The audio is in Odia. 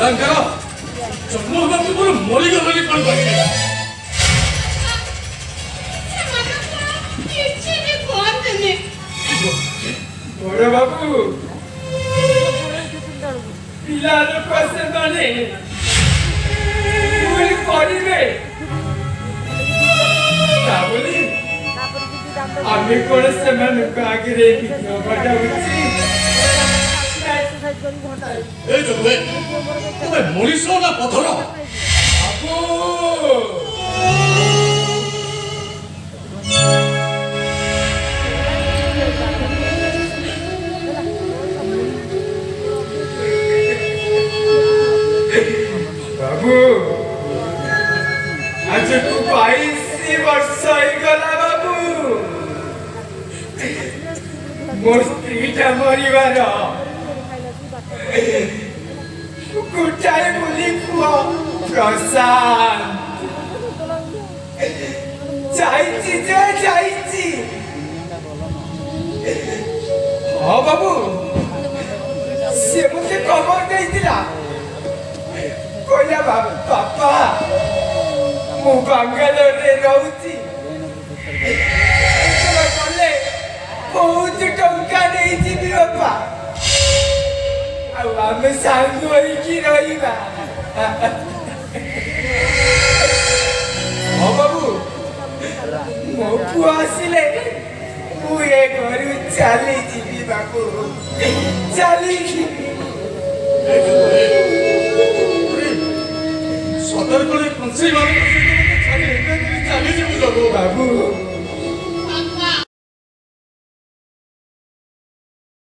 କଳାଙ୍କର ଜନ୍ମ ହେବା ପୂର୍ବରୁ ମରିଗଲେଣି କ'ଣ କରିବେ? ବଡ଼ ବାବୁ ପିଲା ଲୋକ ସେମାନେ ଭୁଲ କରିବେ ତା ବୋଲି ଆମେ କ'ଣ ସେମାନଙ୍କ ଆଗରେ ବିଧବାଟା ଉଚିତ? ଏ ଜଗବେ ତୁମେ ମଣିଷ ନା ପଥର? ବାବୁ ଆଜକୁ 22 ବର୍ଷ ହେଇଗଲା ବାବୁ ମୋ ସ୍ତ୍ରୀଟା ମରିବାର ଗୋଟାଏ ବୋଲି ପୁଅ ପ୍ରଶାନ୍ତ ଯାଇଛି ଯେ ଯାଇଛି। ହଁ ବାବୁ ସେ ମୋତେ ଖବର ଦେଇଥିଲା କହିଲା ବାପା ମୁଁ ବାଙ୍ଗାଲୋରରେ ରହୁଛି ଗଲେ ବହୁତ ଟଙ୍କା ନେଇଯିବି ବାପା ଆଉ ଆମେ ସାଙ୍ଗ ହେଇକି ରହିବା। ହଁ ବାବୁ ମୋ ପୁଅ ଆସିଲେ ମୁଁ ଏ ଘରୁ ଚାଲିଯିବି ବାବୁ ଚାଲିଯିବି। ସତର୍କରେ କଂସେଇ ମାନଙ୍କ ସହିତ ଚାଲିଯିବୁ ଜଗୁ। ବାବୁ